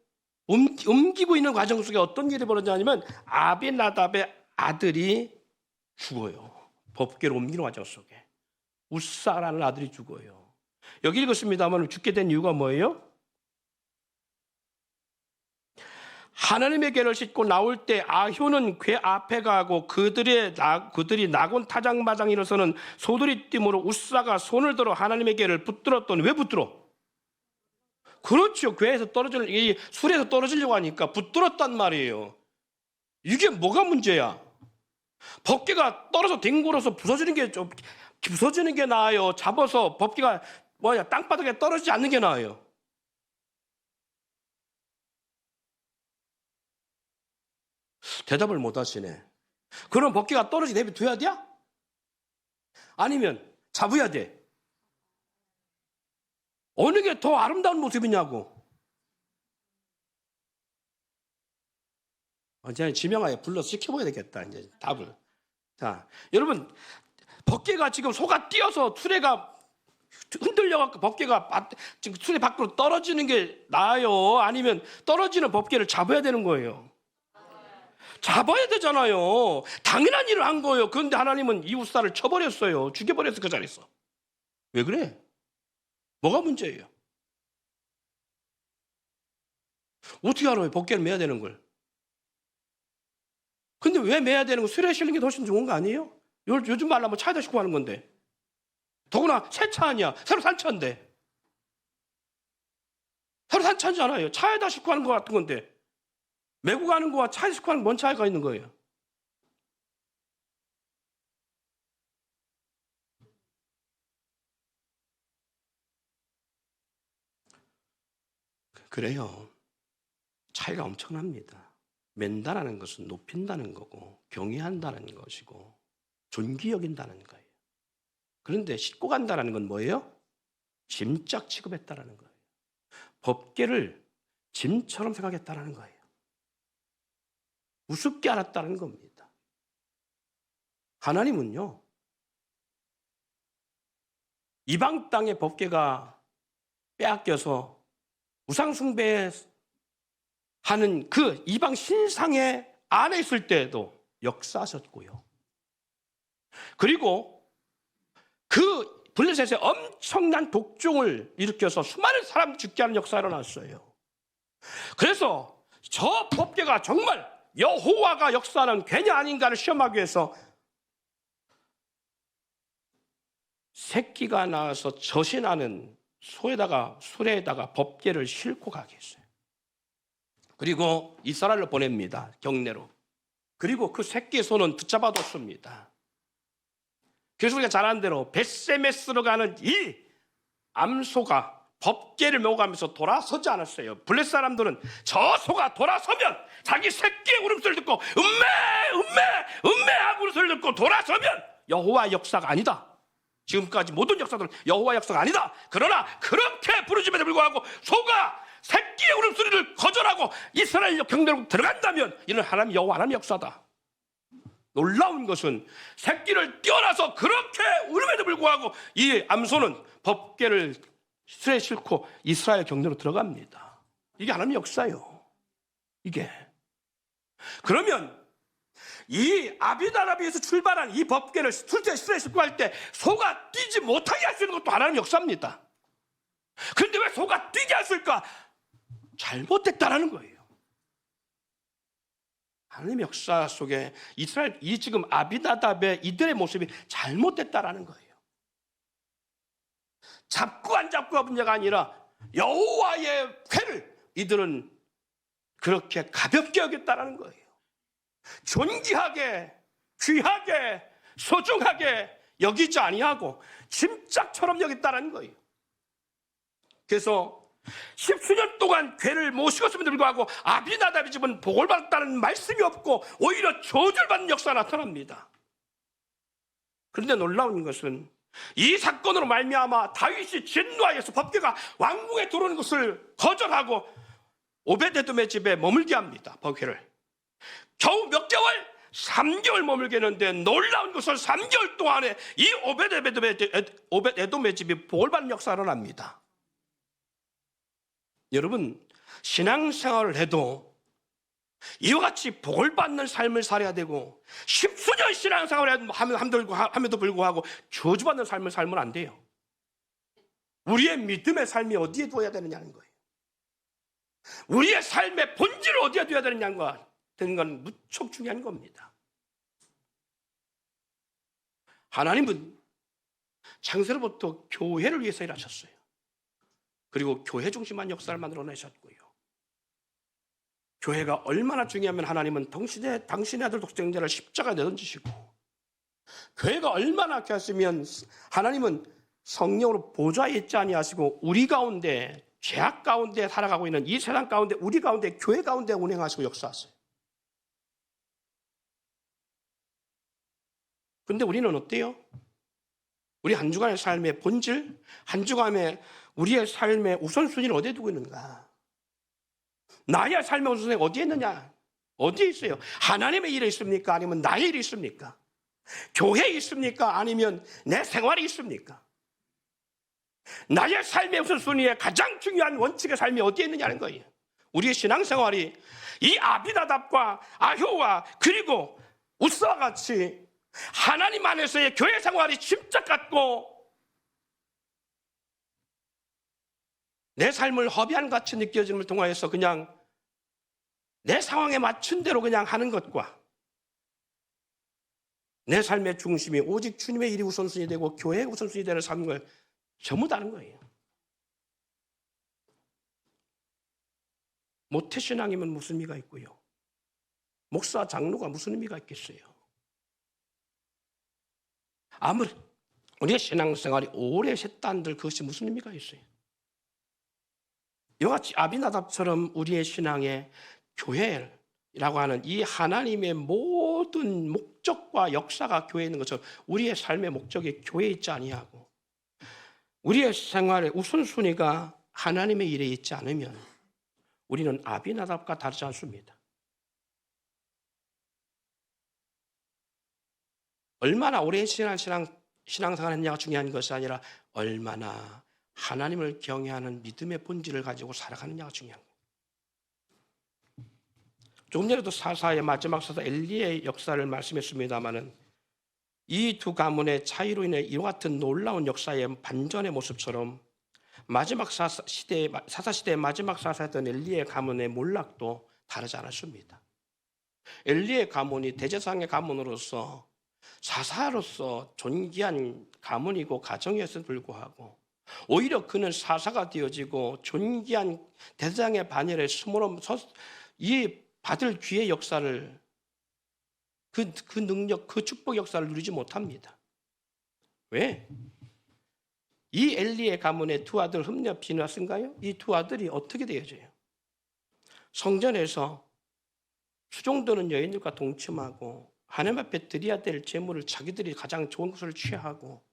옮기고 있는 과정 속에 어떤 일이 벌어지냐면 아비나답의 아들이 죽어요. 법궤를 옮기는 과정 속에. 우사라는 아들이 죽어요. 여기 읽었습니다만 죽게 된 이유가 뭐예요? 하나님의 궤를 싣고 나올 때 아효는 궤 앞에 가고 그들이 나곤 타장마장 일어서는 소들이 띠므로 우사가 손을 들어 하나님의 궤를 붙들었더니 왜 붙들어? 그렇죠. 궤에서 이 술에서 떨어지려고 하니까 붙들었단 말이에요. 이게 뭐가 문제야? 법궤가 떨어져 뒹굴어서 부서지는 게 나아요. 잡아서 법궤가 땅바닥에 떨어지지 않는 게 나아요. 대답을 못 하시네. 그럼 법궤가 떨어지게 내버려둬야 돼? 아니면 잡아야 돼? 어느 게 더 아름다운 모습이냐고. 이제 지명하에 불러서 지켜봐야 되겠다. 이제 답을. 자, 여러분, 법궤가 지금 소가 뛰어서 수레가 흔들려갖고 법궤가 지금 수레 밖으로 떨어지는 게 나아요? 아니면 떨어지는 법궤를 잡아야 되는 거예요? 잡아야 되잖아요. 당연한 일을 한 거예요. 그런데 하나님은 이웃사를 쳐버렸어요. 죽여버렸어, 그 자리에서. 왜 그래? 뭐가 문제예요? 어떻게 알아요? 법궤를 매야 되는 걸. 근데 왜 매야 되는 거? 수레에 실는 게 훨씬 좋은 거 아니에요? 요즘 말로 하면 차에다 싣고 가는 건데. 더구나 새 차 아니야. 새로 산 차인데. 새로 산 차잖아요. 차에다 싣고 가는 거 같은 건데. 메고 가는 거와 차에 싣고 가는 뭔 차이가 있는 거예요? 그래요. 차이가 엄청납니다. 맨다라는 것은 높인다는 거고 경외한다는 것이고 존귀 여긴다는 거예요. 그런데 싣고 간다는 건 뭐예요? 짐짝 취급했다는 거예요. 법궤를 짐처럼 생각했다는 거예요. 우습게 알았다는 겁니다. 하나님은요, 이방 땅의 법궤가 빼앗겨서 우상숭배 하는 그 이방 신상의 안에 있을 때에도 역사하셨고요. 그리고 그 블레셋에 엄청난 독종을 일으켜서 수많은 사람 죽게 하는 역사가 일어났어요. 그래서 저 법궤가 정말 여호와가 역사하는 괴냐 아닌가를 시험하기 위해서 새끼가 나와서 젖이 소에다가 수레에다가 법궤를 싣고 가게 했어요. 그리고 이스라엘로 보냅니다. 경내로. 그리고 그 새끼의 손은 붙잡아뒀습니다. 그래서 우리가 잘 아는 대로 벳세메스로 가는 이 암소가 법궤를 메고 가면서 돌아서지 않았어요. 블레셋 사람들은 저 소가 돌아서면 자기 새끼의 울음소리를 듣고 음메 하고 울음소리를 듣고 돌아서면 여호와의 역사가 아니다. 지금까지 모든 역사들은 여호와의 역사가 아니다. 그러나 그렇게 부르짖음에도 불구하고 소가 새끼의 울음소리를 거절하고 이스라엘 경내로 들어간다면 이는 하나님 여호와 하나님의 역사다. 놀라운 것은 새끼를 떼어놔서 그렇게 울음에도 불구하고 이 암소는 법궤를 수레에 싣고 이스라엘 경내로 들어갑니다. 이게 하나님의 역사예요. 이게. 그러면 이 아비나답에서 출발한 이 법궤를 수레에 싣고 갈 때 소가 뛰지 못하게 할 수 있는 것도 하나님의 역사입니다. 그런데 왜 소가 뛰게 했을까? 잘못됐다라는 거예요. 하나님의 역사 속에 이스라엘 이 지금 아비나답의 이들의 모습이 잘못됐다라는 거예요. 잡고 안 잡고가 문제가 아니라 여호와의 궤를 이들은 그렇게 가볍게 여겼다라는 거예요. 존귀하게, 귀하게, 소중하게 여기지 아니하고 짐짝처럼 여겼다라는 거예요. 그래서 10수년 동안 궤를 모시고 있음에도 불구하고 아비나답의 집은 복을 받았다는 말씀이 없고 오히려 저주를 받는 역사가 나타납니다. 그런데 놀라운 것은 이 사건으로 말미암아 다윗이 진노하여서 법궤가 왕궁에 들어오는 것을 거절하고 오베데돔의 집에 머물게 합니다. 법궤를 겨우 몇 개월? 3개월 머물게 했는데 놀라운 것은 3개월 동안에 이 오베데돔의 집이 복을 받는 역사가 일어납니다. 여러분, 신앙생활을 해도 이와 같이 복을 받는 삶을 살아야 되고 10수년 신앙생활을 함에도 불구하고 저주받는 삶을 살면 안 돼요. 우리의 믿음의 삶이 어디에 두어야 되느냐는 거예요. 우리의 삶의 본질을 어디에 두어야 되느냐는 건 무척 중요한 겁니다. 하나님은 창세로부터 교회를 위해서 일하셨어요. 그리고 교회 중심한 역사를 만들어내셨고요. 교회가 얼마나 중요하면 하나님은 당신의 아들 독생자를 십자가에 내던지시고 교회가 얼마나 귀하시면 하나님은 성령으로 보좌에 있지 아니하시고 우리 가운데 죄악 가운데 살아가고 있는 이 세상 가운데 우리 가운데 교회 가운데 운행하시고 역사하세요. 근데 우리는 어때요? 우리 한 주간의 삶의 본질, 한 주간의 우리의 삶의 우선순위를 어디에 두고 있는가? 나의 삶의 우선순위가 어디에 있느냐? 어디에 있어요? 하나님의 일에 있습니까? 아니면 나의 일이 있습니까? 교회에 있습니까? 아니면 내 생활에 있습니까? 나의 삶의 우선순위의 가장 중요한 원칙의 삶이 어디에 있느냐는 거예요. 우리의 신앙생활이 이 아비나답과 아효와 그리고 우스와 같이 하나님 안에서의 교회 생활이 침착 같고 내 삶을 허비한 같이 느껴짐을 통하여서 그냥 내 상황에 맞춘 대로 그냥 하는 것과 내 삶의 중심이 오직 주님의 일이 우선순위 되고 교회의 우선순위 되는 삶을 전부 다른 거예요. 모태신앙이면 무슨 의미가 있고요. 목사, 장로가 무슨 의미가 있겠어요. 아무리 우리의 신앙생활이 오래 했다는들 그것이 무슨 의미가 있어요. 이와 같이 아비나답처럼 우리의 신앙의 교회라고 하는 이 하나님의 모든 목적과 역사가 교회에 있는 것처럼 우리의 삶의 목적이 교회에 있지 아니하고 우리의 생활의 우선순위가 하나님의 일에 있지 않으면 우리는 아비나답과 다르지 않습니다. 얼마나 오랜 시간 신앙생활을 했냐가 중요한 것이 아니라 얼마나 하나님을 경외하는 믿음의 본질을 가지고 살아가느냐가 중요한 거예요. 조금 전에도 사사의 마지막 사사 엘리의 역사를 말씀했습니다마는 이 두 가문의 차이로 인해 이와 같은 놀라운 역사의 반전의 모습처럼 마지막 사사 시대의 마지막 사사였던 엘리의 가문의 몰락도 다르지 않았습니다. 엘리의 가문이 대제사장의 가문으로서 사사로서 존귀한 가문이고 가정이었음에도 불구하고 오히려 그는 사사가 되어지고 존귀한 대제사장의 반열에 스물어 이 받을 귀의 역사를 그 능력, 그 축복 역사를 누리지 못합니다. 왜? 이 엘리의 가문의 두 아들 흠냐 비나스인가요? 이 두 아들이 어떻게 되어져요? 성전에서 수종드는 여인들과 동침하고 하나님 앞에 드려야 될 제물을 자기들이 가장 좋은 것을 취하고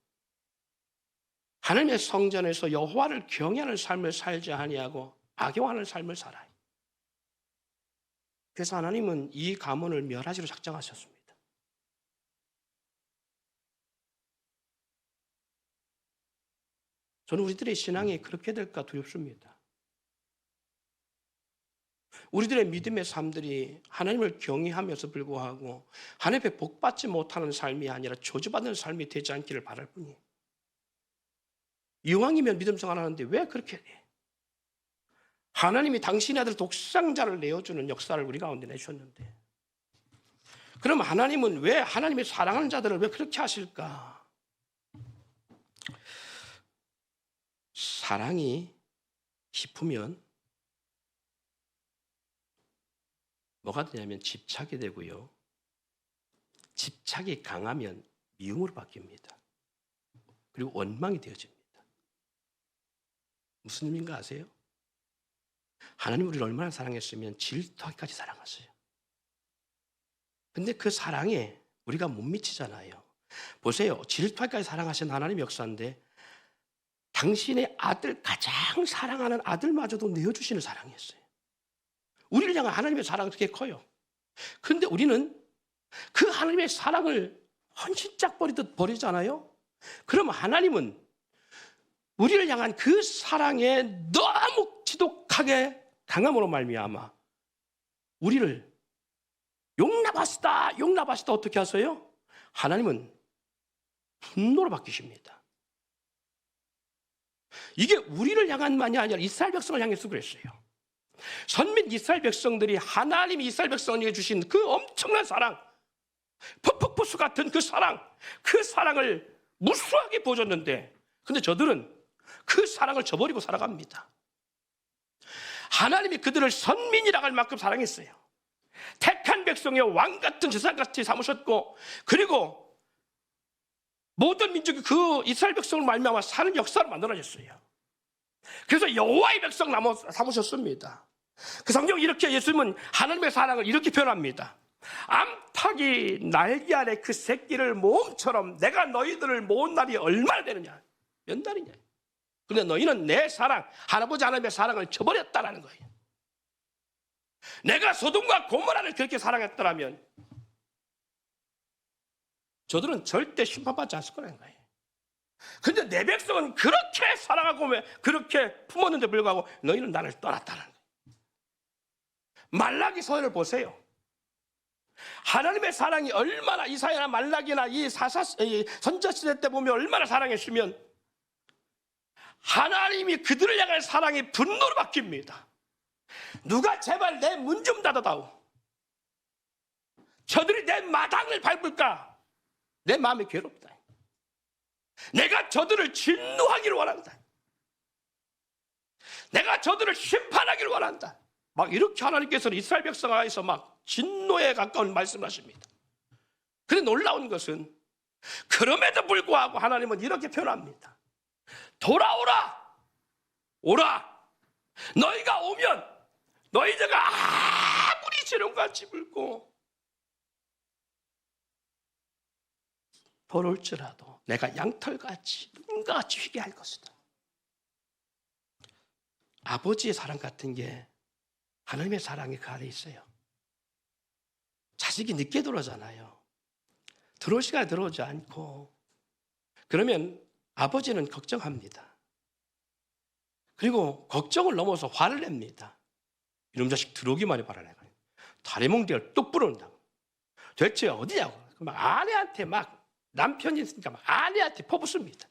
하나님의 성전에서 여호와를 경외하는 삶을 살지 아니하고 악용하는 삶을 살아요. 그래서 하나님은 이 가문을 멸하시로 작정하셨습니다. 저는 우리들의 신앙이 그렇게 될까 두렵습니다. 우리들의 믿음의 삶들이 하나님을 경외하면서 불구하고 하나님 앞에 복받지 못하는 삶이 아니라 저주받는 삶이 되지 않기를 바랄 뿐이에요. 이왕이면 믿음 생활하는데 왜 그렇게 돼? 하나님이 당신의 아들 독생자를 내어주는 역사를 우리 가운데 내셨는데 그럼 하나님은 왜 하나님의 사랑하는 자들을 왜 그렇게 하실까? 사랑이 깊으면 뭐가 되냐면 집착이 되고요. 집착이 강하면 미움으로 바뀝니다. 그리고 원망이 되어집니다. 무슨 의미인가 아세요? 하나님 우리를 얼마나 사랑했으면 질투하기까지 사랑하세요. 근데 그 사랑에 우리가 못 미치잖아요. 보세요. 질투하기까지 사랑하신 하나님의 역사인데 당신의 아들, 가장 사랑하는 아들마저도 내어주시는 사랑이었어요. 우리를 향한 하나님의 사랑은 그렇게 커요. 그런데 우리는 그 하나님의 사랑을 헌신짝 버리듯 버리잖아요. 그럼 하나님은 우리를 향한 그 사랑에 너무 지독하게 강함으로 말미암아 우리를 용납하시다 어떻게 하세요? 하나님은 분노로 바뀌십니다. 이게 우리를 향한만이 아니라 이스라엘 백성을 향해서 그랬어요. 선민 이스라엘 백성들이 하나님이 이스라엘 백성에게 주신 그 엄청난 사랑, 퍼펙트포스 같은 그 사랑을 무수하게 보여줬는데 근데 저들은 그 사랑을 저버리고 살아갑니다. 하나님이 그들을 선민이라고 할 만큼 사랑했어요. 택한 백성의 왕같은 제사장같이 삼으셨고 그리고 모든 민족이 그 이스라엘 백성을 말미암아 사는 역사를 만들어졌어요. 그래서 여호와의 백성 삼으셨습니다. 그 성경 이렇게 예수님은 하나님의 사랑을 이렇게 표현합니다. I'm 파기 날개 아래 그 새끼를 모음처럼 내가 너희들을 모은 날이 얼마나 되느냐? 몇 날이냐? 근데 너희는 내 사랑, 할아버지 하나님의 사랑을 저버렸다라는 거예요. 내가 소돔과 고모라를 그렇게 사랑했더라면 저들은 절대 심판받지 않을 거라는 거예요. 근데 내 백성은 그렇게 사랑하고 그렇게 품었는데 불구하고 너희는 나를 떠났다는 거예요. 말라기 서열을 보세요. 하나님의 사랑이 얼마나 이사야나 말라기나 이 선지시대 때 보면 얼마나 사랑했으면 하나님이 그들을 향한 사랑이 분노로 바뀝니다. 누가 제발 내 문 좀 닫아다오. 저들이 내 마당을 밟을까? 내 마음이 괴롭다. 내가 저들을 진노하기를 원한다. 내가 저들을 심판하기를 원한다. 막 이렇게 하나님께서는 이스라엘 백성에서 막 진노에 가까운 말씀을 하십니다. 그런데 놀라운 것은 그럼에도 불구하고 하나님은 이렇게 표현합니다. 돌아오라! 오라! 너희가 오면 너희들가 아무리 지름같이 불고 돌아올지라도 내가 양털같이 눈같이 휘게 할 것이다. 아버지의 사랑 같은 게 하나님의 사랑이 그 안에 있어요. 자식이 늦게 들어오잖아요. 들어올 시간에 들어오지 않고 그러면 아버지는 걱정합니다. 그리고 걱정을 넘어서 화를 냅니다. 이놈 자식 들어오기만 해 봐라. 내가 다리 몽둥이를 뚝 부른다고. 대체 어디냐고. 막 아내한테 막 남편이 있으니까 막 아내한테 퍼붓습니다.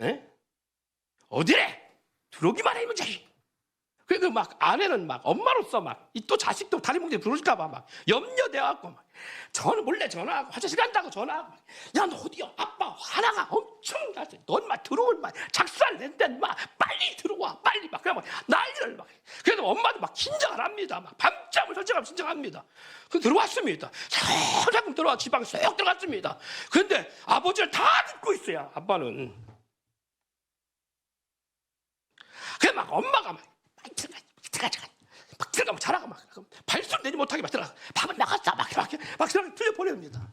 에? 어디래? 들어오기만 해 이놈 자식. 그래서 막 아내는 막 엄마로서 막 또 자식도 다리 몽둥이 부러질까봐 막 염려돼갖고 막 몰래 전화하고 화장실 간다고 전화하고 야 너 어디야? 아빠 화나가 엄청 나지. 넌 막 들어올 막 작살 낸데 막 빨리 들어와 빨리 막 그냥 막 난리를 막. 그래서 엄마도 막 긴장을 합니다. 막 밤잠을 설정하고 긴장합니다. 그 들어왔습니다. 쏙 들어와 지방에 쏙 들어갔습니다. 그런데 아버지를 다 듣고 있어요. 아빠는. 그래 막 엄마가 막 들어가 막 자라가 막 발소리 내지 못하게 막 들어가 밥은 나갔다 막 들어가 틀려버립니다.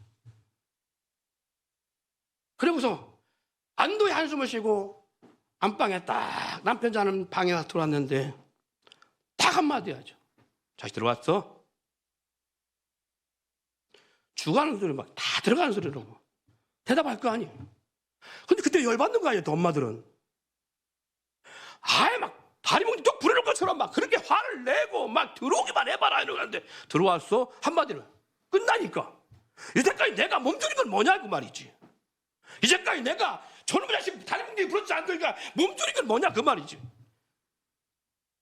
그러고서 안도의 한숨을 쉬고 안방에 딱 남편 자는 방에 들어왔는데 딱 한마디 하죠. 자식 들어왔어? 죽어가는 소리 막 다 들어가는 소리로 대답할 거 아니에요. 근데 그때 열받는 거 아니에요. 또 엄마들은 아예 막 다리 몽둥이 뚝 부르는 것처럼 막 그렇게 화를 내고 막 들어오기만 해봐라 이러는데 들어왔어? 한마디로 끝나니까 이제까지 내가 몸뚱인 건 뭐냐 그 말이지. 이제까지 내가 저놈의 자식 다리 몽둥이 부르지 않으니까 몸뚱인 건 뭐냐 그 말이지.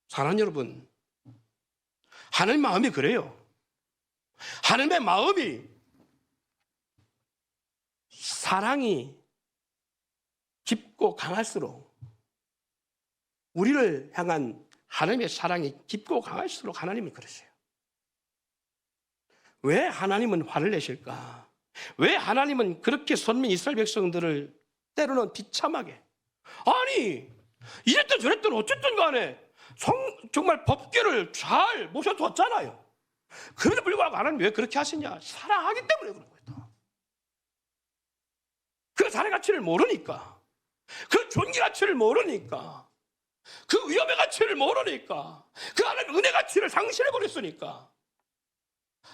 사랑하는 여러분, 하나님의 마음이 그래요. 하나님의 마음이 사랑이 깊고 강할수록 우리를 향한 하나님의 사랑이 깊고 강할수록 하나님은 그러세요. 왜 하나님은 화를 내실까? 왜 하나님은 그렇게 선민 이스라엘 백성들을 때로는 비참하게 아니 이랬든 저랬든 어쨌든 간에 정말 법궤를 잘 모셔두었잖아요. 그런데 불구하고 하나님 왜 그렇게 하시냐? 사랑하기 때문에 그런 거예요. 그 사랑의 가치를 모르니까 그 존귀 가치를 모르니까 그 위험의 가치를 모르니까 그 하나님의 은혜 가치를 상실해버렸으니까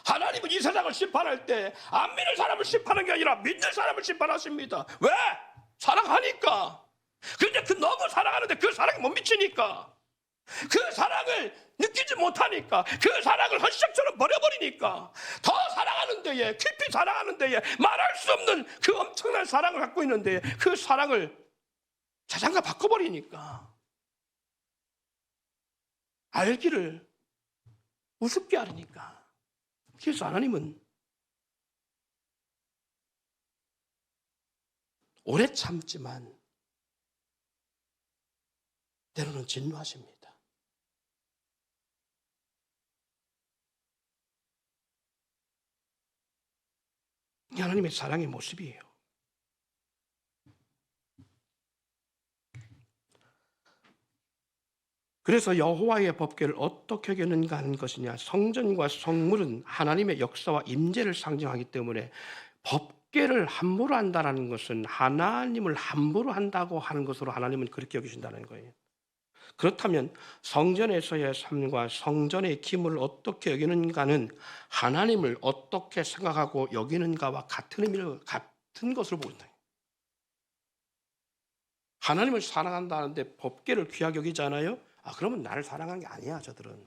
하나님은 이 세상을 심판할 때 안 믿는 사람을 심판하는 게 아니라 믿는 사람을 심판하십니다. 왜? 사랑하니까. 그런데 너무 사랑하는데 그 사랑이 못 미치니까 그 사랑을 느끼지 못하니까 그 사랑을 헌시장처럼 버려버리니까 더 사랑하는 데에 깊이 사랑하는 데에 말할 수 없는 그 엄청난 사랑을 갖고 있는 데에 그 사랑을 자장가 바꿔버리니까 알기를 우습게 하니까. 그래서 하나님은 오래 참지만 때로는 진노하십니다. 이 하나님의 사랑의 모습이에요. 그래서 여호와의 법궤를 어떻게 겨누는가 하는 것이냐. 성전과 성물은 하나님의 역사와 임재를 상징하기 때문에 법궤를 함부로 한다는 것은 하나님을 함부로 한다고 하는 것으로 하나님은 그렇게 여기신다는 거예요. 그렇다면 성전에서의 삶과 성전의 기물을 어떻게 여기는가는 하나님을 어떻게 생각하고 여기는가와 같은 것으로 보인다. 하나님을 사랑한다는데 법궤를 귀하게 여기잖아요. 그러면 나를 사랑하는 게 아니야, 저들은.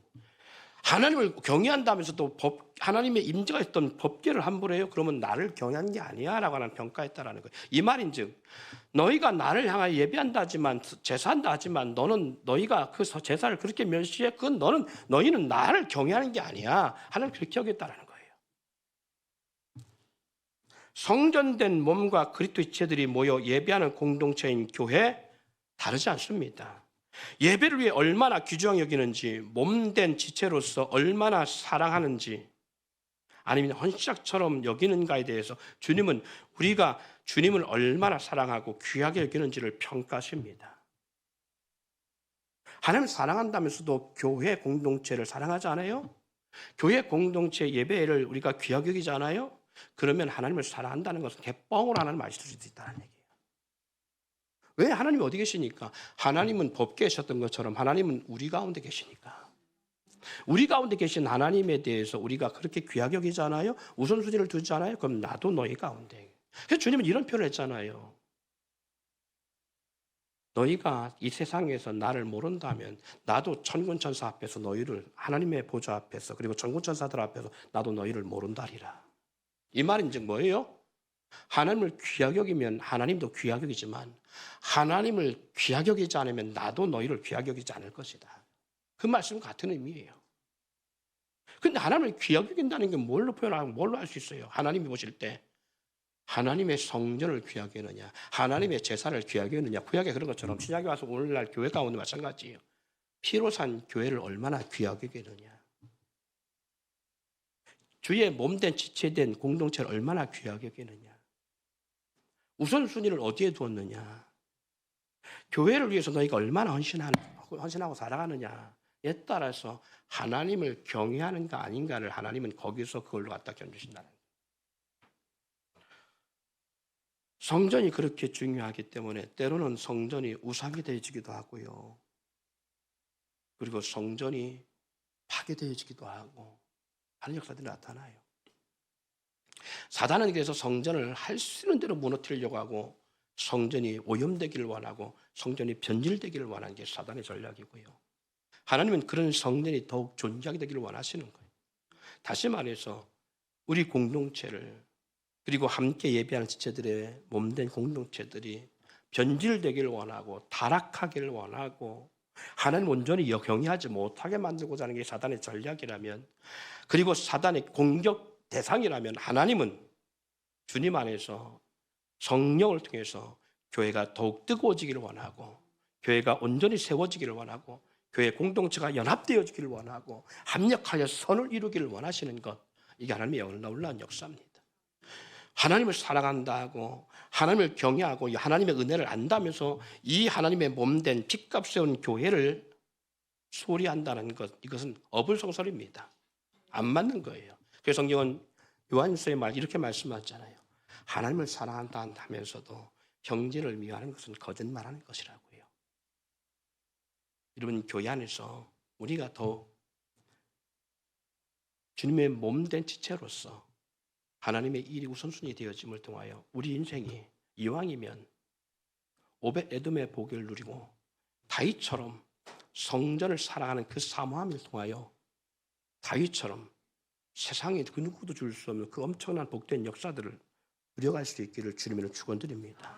하나님을 경외한다면서도 하나님의 임재가 있던 법궤를 함부로 해요. 그러면 나를 경외하는 게 아니야라고 하는 평가했다라는 거예요. 이 말인즉 너희가 나를 향하여 예배한다 하지만 제사한다 하지만 너희가 그 제사를 그렇게 멸시해. 너희는 나를 경외하는 게 아니야. 하나님 그렇게 여겼다라는 거예요. 성전된 몸과 그리스도의 지체들이 모여 예배하는 공동체인 교회 다르지 않습니다. 예배를 위해 얼마나 귀중하게 여기는지, 몸된 지체로서 얼마나 사랑하는지, 아니면 헌신짝처럼 여기는가에 대해서 우리가 주님을 얼마나 사랑하고 귀하게 여기는지를 평가하십니다. 하나님을 사랑한다면서도 교회 공동체를 사랑하지 않아요? 교회 공동체 예배를 우리가 귀하게 여기지 않아요? 그러면 하나님을 사랑한다는 것은 개뻥으로 하나님을 아실 수 있다는 얘기예요. 왜? 하나님이 어디 계시니까? 하나님은 법궤에 계셨던 것처럼 하나님은 우리 가운데 계시니까. 우리 가운데 계신 하나님에 대해서 우리가 그렇게 귀하게 여기잖아요. 우선순위를 두잖아요. 그럼 나도 너희 가운데. 그래서 주님은 이런 표현을 했잖아요. 너희가 이 세상에서 나를 모른다면 나도 천군천사 앞에서 너희를, 하나님의 보좌 앞에서 그리고 천군천사들 앞에서 나도 너희를 모른다리라. 이 말인즉 뭐예요? 하나님을 귀하게 여기면 하나님도 귀하게 여기지만 하나님을 귀하게 여기지 않으면 나도 너희를 귀하게 여기지 않을 것이다. 그 말씀은 같은 의미예요. 근데 하나님을 귀하게 여긴다는 게 뭘로 표현하고 뭘로 알 수 있어요? 하나님이 보실 때 하나님의 성전을 귀하게 여느냐, 하나님의 제사를 귀하게 여느냐. 구약에 그런 것처럼 신약에 와서 오늘날 교회 가운데 마찬가지예요. 피로 산 교회를 얼마나 귀하게 여기느냐, 주의 몸된 지체된 공동체를 얼마나 귀하게 여기느냐, 우선순위를 어디에 두었느냐, 교회를 위해서 너희가 얼마나 헌신하고 살아가느냐에 따라서 하나님을 경외하는가 아닌가를 하나님은 거기서 그걸로 갖다 견주신다는 거예요. 성전이 그렇게 중요하기 때문에 때로는 성전이 우상이 되어지기도 하고요. 그리고 성전이 파괴되어지기도 하고 하는 역사들이 나타나요. 사단은 그래서 성전을 할 수 있는 대로 무너뜨리려고 하고 성전이 오염되기를 원하고 성전이 변질되기를 원하는 게 사단의 전략이고요. 하나님은 그런 성전이 더욱 존귀하게 되기를 원하시는 거예요. 다시 말해서 우리 공동체를 그리고 함께 예배하는 지체들의 몸된 공동체들이 변질되기를 원하고 타락하기를 원하고 하나님 온전히 경외하지 못하게 만들고자 하는 게 사단의 전략이라면, 그리고 사단의 공격 대상이라면 하나님은 주님 안에서 성령을 통해서 교회가 더욱 뜨거워지기를 원하고 교회가 온전히 세워지기를 원하고 교회 공동체가 연합되어지기를 원하고 합력하여 선을 이루기를 원하시는 것, 이게 하나님의 놀라운 역사입니다. 하나님을 사랑한다고 하나님을 경외하고 하나님의 은혜를 안다면서 이 하나님의 몸된 핏값 세운 교회를 소리한다는 것, 이것은 어불성설입니다. 안 맞는 거예요. 그래서 성경은 요한일서의 말 이렇게 말씀하잖아요. 하나님을 사랑한다 하면서도 형제를 미워하는 것은 거짓말하는 것이라고요. 여러분, 교회 안에서 우리가 더 주님의 몸된 지체로서 하나님의 일이 우선순위 되어짐을 통하여 우리 인생이 이왕이면 오벳 에돔의 복을 누리고 다윗처럼 성전을 사랑하는 그 사모함을 통하여 다윗처럼 세상에 그 누구도 줄 수 없는 그 엄청난 복된 역사들을 누려갈 수 있기를 주님으로 축원드립니다.